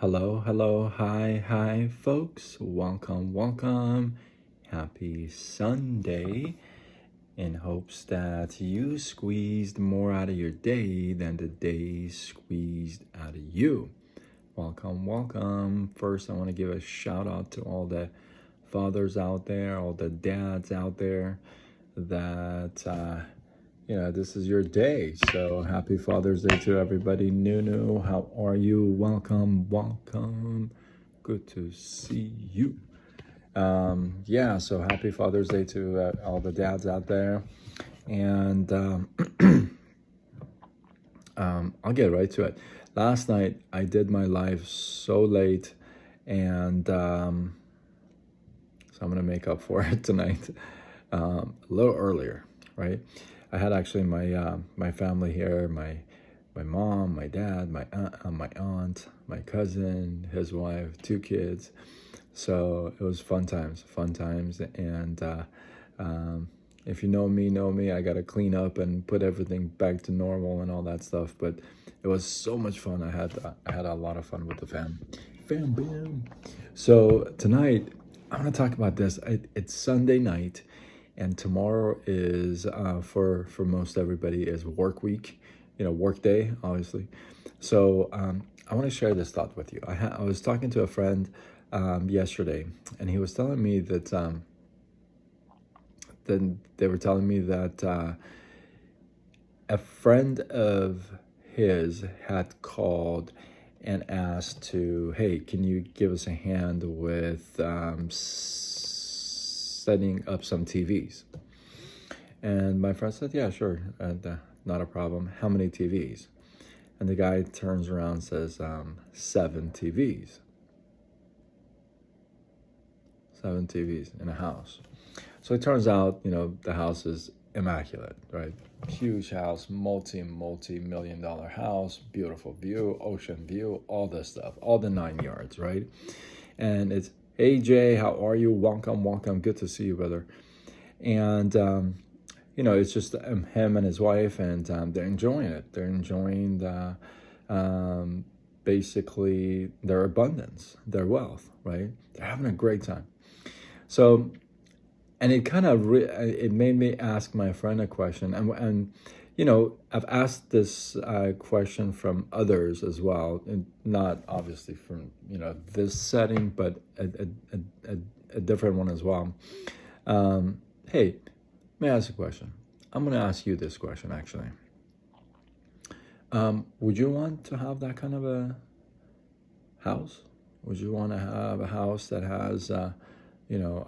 Hello, hello, hi, folks. Welcome. Happy Sunday. In hopes that you squeezed more out of your day than the day squeezed out of you. Welcome. First, I want to give a shout out to all the fathers out there, all the dads out there that this is your day. So happy Father's Day to everybody. Nunu, how are you? Welcome. Good to see you. So happy Father's Day to all the dads out there. And I'll get right to it. Last night, I did my live so late, and so I'm going to make up for it tonight a little earlier, right? I had actually my family here, my mom, my dad, my aunt, my cousin, his wife, 2 kids. So it was fun times. And if you know me, I got to clean up and put everything back to normal and all that stuff. But it was so much fun. I had a lot of fun with the fam. Bam. So tonight, I want to talk about this. It's Sunday night. And tomorrow is for most everybody is work week, work day, obviously. So I want to share this thought with you. I was talking to a friend yesterday, and he was telling me that then they were telling me that a friend of his had called and asked hey, can you give us a hand with setting up some TVs? And my friend said, yeah, sure, not a problem. How many TVs? And the guy turns around and says, 7 TVs. 7 TVs in a house. So it turns out, the house is immaculate, right? Huge house, multi-million-dollar house, beautiful view, ocean view, all this stuff, all the 9 yards, right? And it's, hey, Jay, how are you? Welcome. Good to see you, brother. And, it's just him and his wife, and they're enjoying it. They're enjoying basically their abundance, their wealth, right? They're having a great time. So, and it kind of it made me ask my friend a question, and I've asked this question from others as well, and not obviously from this setting, but a different one as well. Hey, may I ask a question? I'm going to ask you this question actually. Would you want to have that kind of a house? Would you want to have a house that has I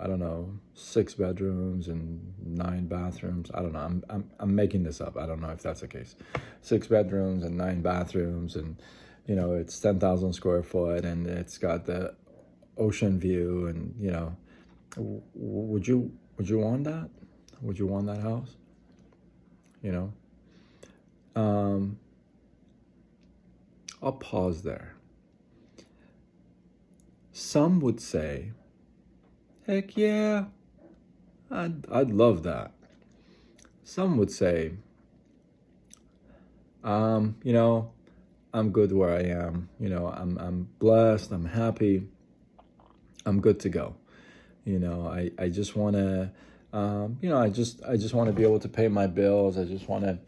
don't know, 6 bedrooms and 9 bathrooms? I don't know. I'm making this up. I don't know if that's the case. 6 bedrooms and 9 bathrooms, and it's 10,000 square foot, and it's got the ocean view, and would you want that? Would you want that house? I'll pause there. Some would say, heck yeah, I'd love that. Some would say, I'm good where I am. I'm blessed. I'm happy. I'm good to go. I just want to, I just want to be able to pay my bills. I just want to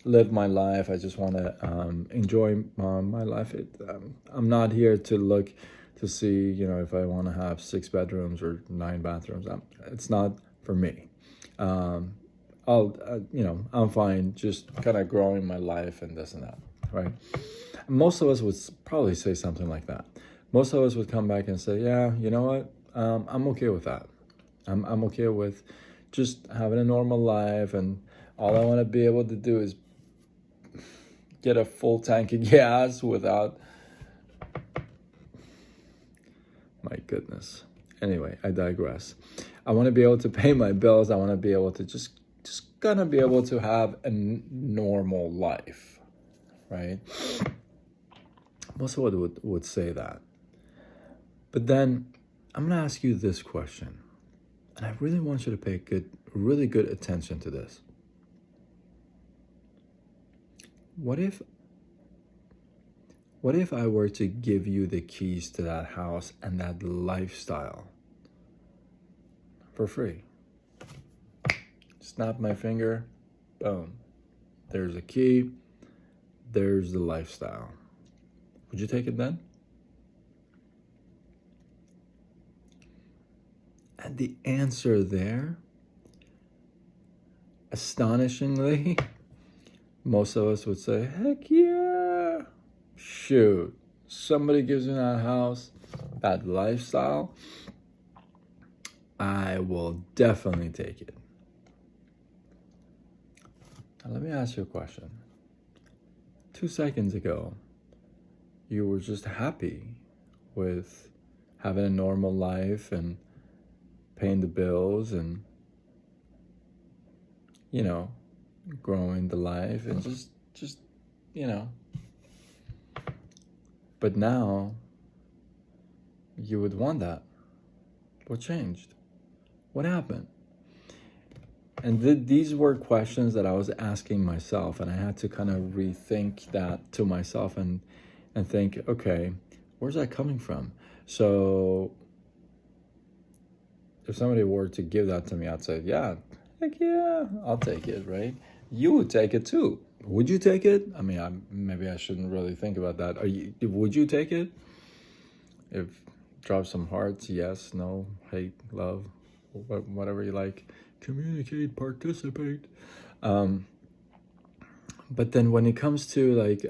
live my life. I just want to enjoy my life. I'm not here to look to see, if I want to have 6 bedrooms or 9 bathrooms. It's not for me. I'm fine just kind of growing my life and this and that, right? Most of us would probably say something like that. Most of us would come back and say, yeah, you know what? I'm okay with that. I'm okay with just having a normal life, and all I want to be able to do is get a full tank of gas without... My goodness. Anyway, I digress. I want to be able to pay my bills. I want to be able to just gonna be able to have a normal life, right? Most of us would say that. But then I'm gonna ask you this question, and I really want you to pay really good attention to this. What if What if I were to give you the keys to that house and that lifestyle for free? Snap my finger, boom. There's a key, there's the lifestyle. Would you take it then? And the answer there, astonishingly, most of us would say, heck yeah. Shoot, somebody gives me that house, that lifestyle, I will definitely take it. Now let me ask you a question. 2 seconds ago, you were just happy with having a normal life and paying the bills and, you know, growing the life and just, you know. But now, you would want that. What changed? What happened? And these were questions that I was asking myself, and I had to kind of rethink that to myself and think, okay, where's that coming from? So if somebody were to give that to me, I'd say, yeah, heck yeah, I'll take it, right? You would take it too. Would you take it? I mean, maybe I shouldn't really think about that. Would you take it? If drop some hearts, yes, no, hate, love, whatever you like. Communicate, participate. But then when it comes to like,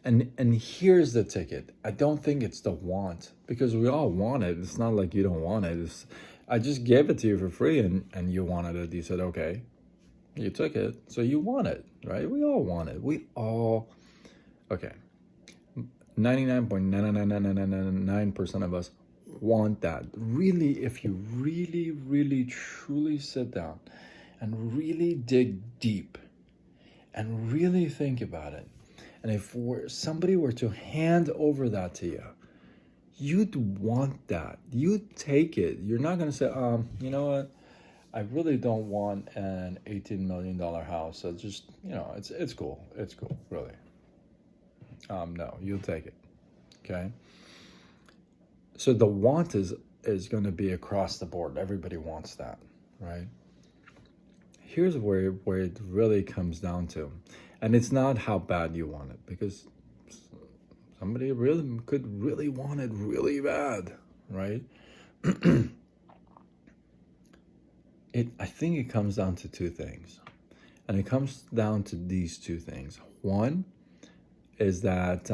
and here's the ticket. I don't think it's the want, because we all want it. It's not like you don't want it. I just gave it to you for free, and you wanted it. You said, okay, you took it, so you want it, right? We all want it. We all, okay. 99.99999% of us want that. Really, if you really, really, truly sit down and really dig deep and really think about it, and if somebody were to hand over that to you, you'd want that. You'd take it. You're not going to say, you know what? I really don't want an $18 million house. So just, you know, it's cool. It's cool, really. No, you'll take it. Okay. So the want is going to be across the board. Everybody wants that, right? Here's where it really comes down to. And it's not how bad you want it, because somebody really could really want it really bad, right? I think it comes down to two things. And it comes down to these two things. One is that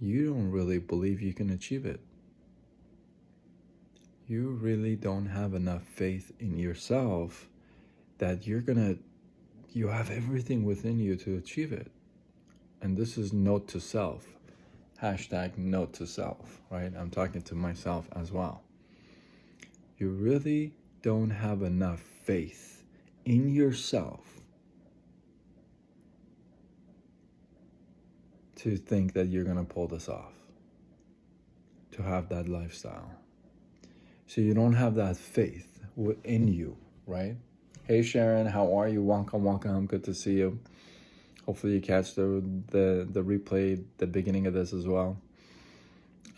you don't really believe you can achieve it. You really don't have enough faith in yourself that you have everything within you to achieve it. And this is note to self. Hashtag note to self, right? I'm talking to myself as well. You really don't have enough faith in yourself to think that you're going to pull this off, to have that lifestyle. So you don't have that faith within you, right? Hey Sharon, how are you? Welcome. Good to see you. Hopefully you catch the replay, the beginning of this as well.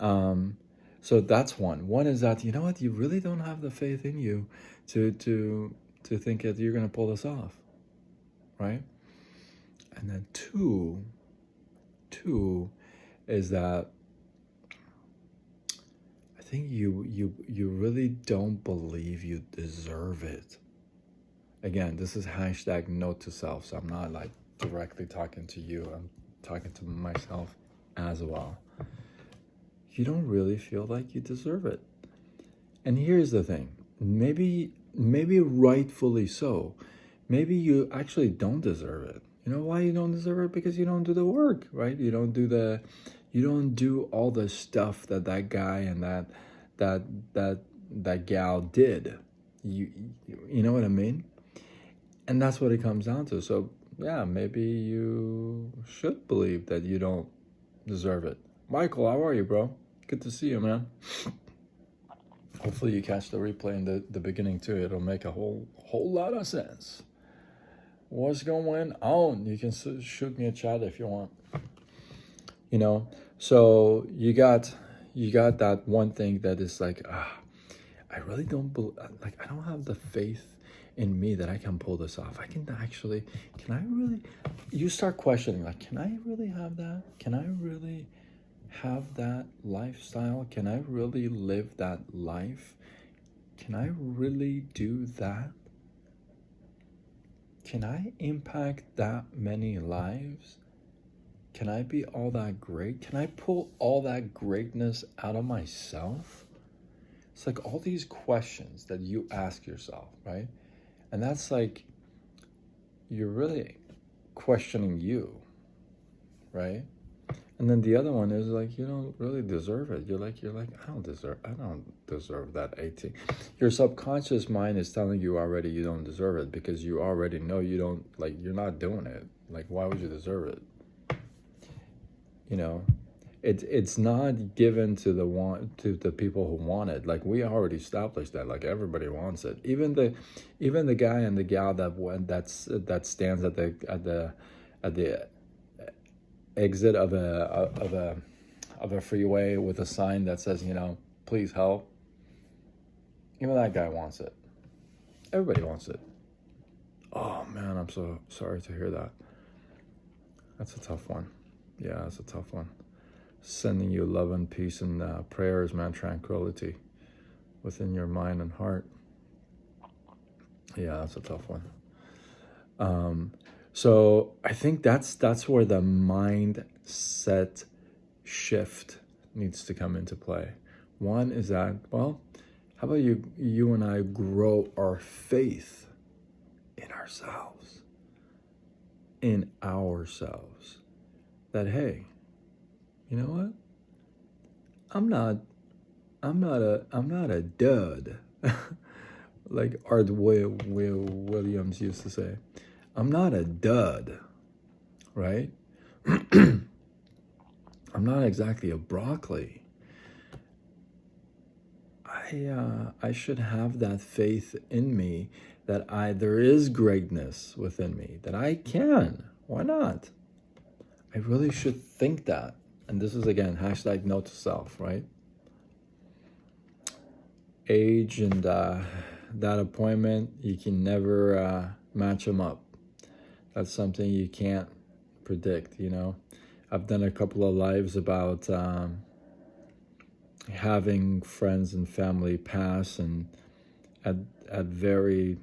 So that's one. One is that, you know what, you really don't have the faith in you to think that you're going to pull this off, right? And then two is that I think you really don't believe you deserve it. Again, this is hashtag note to self, so I'm not like directly talking to you. I'm talking to myself as well. You don't really feel like you deserve it. And here's the thing. Maybe rightfully so. Maybe you actually don't deserve it. You know why you don't deserve it? Because you don't do the work, right? You don't do all the stuff that guy and that gal did. You know what I mean? And that's what it comes down to. So yeah, maybe you should believe that you don't deserve it. Michael, how are you, bro? Good to see you, man. Hopefully you catch the replay in the beginning too. It'll make a whole lot of sense. What's going on? You can shoot me a chat if you want. You know, so you got that one thing that is like, I really don't like, I don't have the faith in me that I can pull this off. Can I really, you start questioning, like, can I really have that? Can I really have that lifestyle? Can I really live that life? Can I really do that? Can I impact that many lives? Can I be all that great? Can I pull all that greatness out of myself? It's like all these questions that you ask yourself, right? And that's like, you're really questioning you, right? And then the other one is like, you don't really deserve it. You're like, I don't deserve that 18. Your subconscious mind is telling you already you don't deserve it, because you already know you don't, like, you're not doing it. Like, why would you deserve it? You know, it's not given to the people who want it. Like, we already established that. Like, everybody wants it. Even the guy and the gal that stands at the exit of a freeway with a sign that says, please help. Even that guy wants it. Everybody wants it. Oh man, I'm so sorry to hear that. That's a tough one. Yeah, that's a tough one. Sending you love and peace and prayers, man, tranquility within your mind and heart. Yeah, that's a tough one. So I think that's where the mindset shift needs to come into play. One is that, well, how about you and I grow our faith in ourselves, that, hey, you know what? I'm not a dud. Like Art Williams used to say, I'm not a dud, right? I'm not exactly a broccoli. I should have that faith in me that there is greatness within me, that I can. Why not? I really should think that. And this is, again, hashtag note to self, right? Age and that appointment, you can never match them up. That's something you can't predict, I've done a couple of lives about having friends and family pass, and at very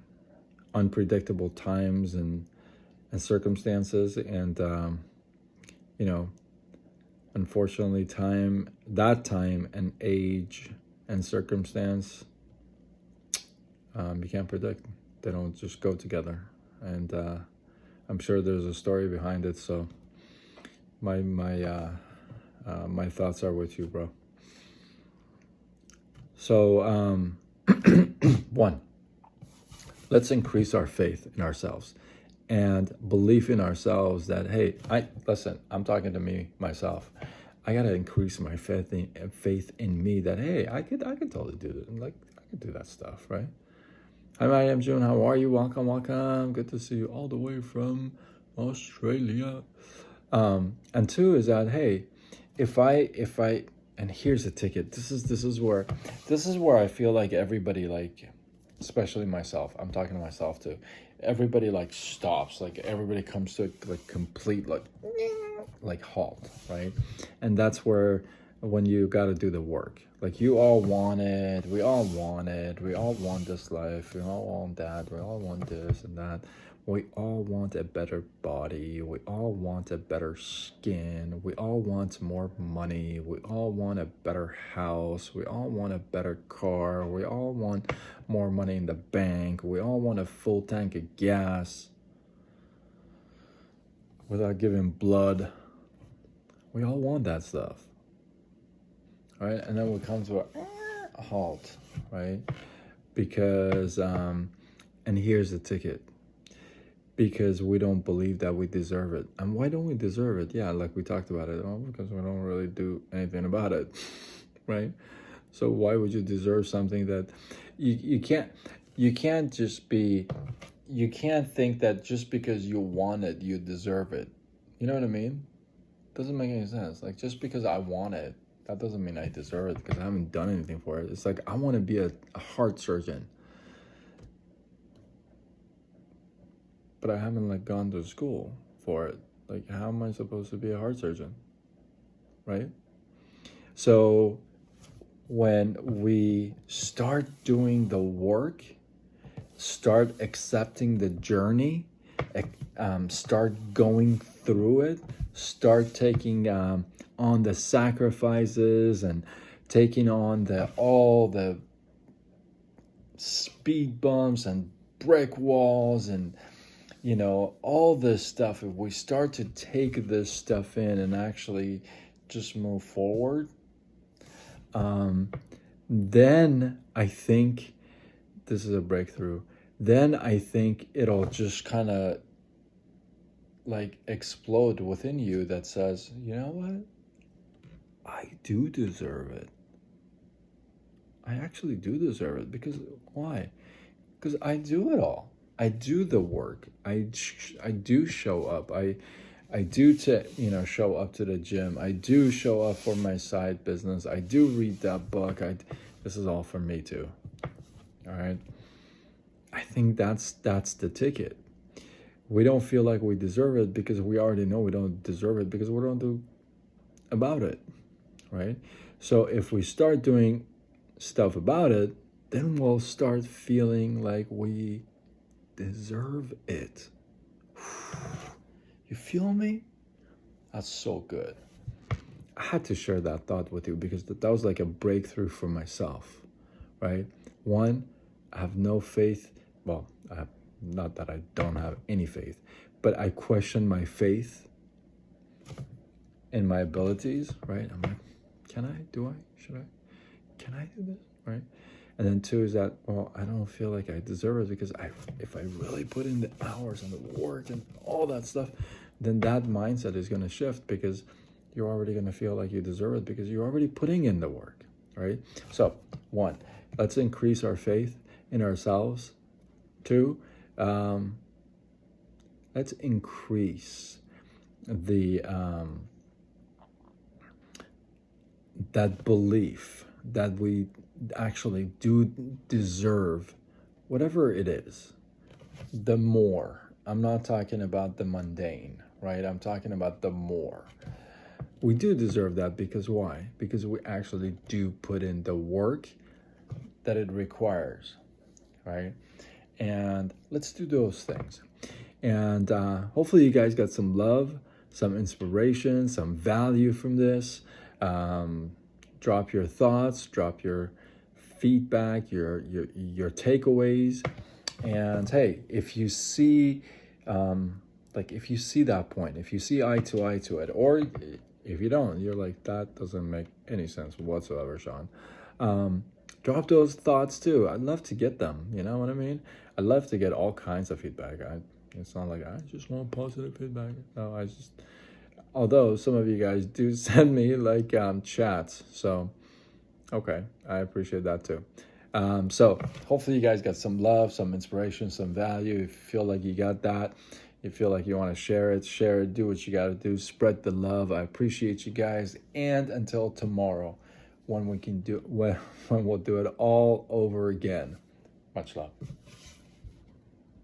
unpredictable times and circumstances, and unfortunately, time and age and circumstance, you can't predict. They don't just go together, and I'm sure there's a story behind it. So my thoughts are with you, bro. So one, let's increase our faith in ourselves and belief in ourselves that, hey, I'm talking to myself. I gotta increase my faith in me that, hey, I could totally do it. Like, I could do that stuff, right? Hi, my name's June. How are you? Welcome. Good to see you all the way from Australia. And two is that, hey, if I and here's the ticket. This is where I feel like everybody, like, especially myself, I'm talking to myself too, everybody like stops, like everybody comes to like complete like halt, right? And that's where, when you got to do the work, like, we all want this life, we all want that, we all want this and that, we all want a better body, we all want a better skin, we all want more money, we all want a better house, we all want a better car, we all want more money in the bank, we all want a full tank of gas without giving blood. We all want that stuff, right? And then we come to a halt, right? Because and here's the ticket. Because we don't believe that we deserve it. And why don't we deserve it? Yeah, like we talked about it. Because we don't really do anything about it, right? So why would you deserve something that you can't just be, you can't think that just because you want it, you deserve it. You know what I mean? Doesn't make any sense. Like, just because I want it, that doesn't mean I deserve it because I haven't done anything for it. It's like, I want to be a heart surgeon, but I haven't like gone to school for it. Like, how am I supposed to be a heart surgeon? Right? So when we start doing the work, start accepting the journey, start going through it, start taking on the sacrifices and taking on all the speed bumps and brick walls and all this stuff. If we start to take this stuff in and actually just move forward, then I think this is a breakthrough. Then I think it'll just kind of like explode within you that says, you know what? I do deserve it. I actually do deserve it. Because why? Because I do it all. I do the work. I do show up. I do show up to the gym. I do show up for my side business. I do read that book. This is all for me too. All right. I think that's the ticket. We don't feel like we deserve it because we already know we don't deserve it because we don't do about it, right? So if we start doing stuff about it, then we'll start feeling like we deserve it. You feel me? That's so good. I had to share that thought with you because that was like a breakthrough for myself, right? One, I have no faith. Well, not that I don't have any faith, but I question my faith in my abilities, right? I'm like, can I? Do I? Should I? Can I do this? Right? And then two is that, well, I don't feel like I deserve it because if I really put in the hours and the work and all that stuff, then that mindset is going to shift because you're already going to feel like you deserve it because you're already putting in the work, right? So, one, let's increase our faith in ourselves. Two, let's increase the that belief that we actually do deserve whatever it is. The more. I'm not talking about the mundane, right? I'm talking about the more. We do deserve that because why? Because we actually do put in the work that it requires, right? And let's do those things. And hopefully you guys got some love, some inspiration, some value from this. Drop your thoughts, drop your feedback, your takeaways. And hey, if you see if you see that point, if you see eye to it, or if you don't, you're like, that doesn't make any sense whatsoever, Sean. Drop those thoughts too. I'd love to get them. You know what I mean? I'd love to get all kinds of feedback. It's not like I just want positive feedback. No, although some of you guys do send me like chats. So, okay, I appreciate that too. So hopefully you guys got some love, some inspiration, some value. If you feel like you got that, you feel like you want to share it, do what you got to do, spread the love. I appreciate you guys. And until tomorrow, when we'll do it all over again. Much love.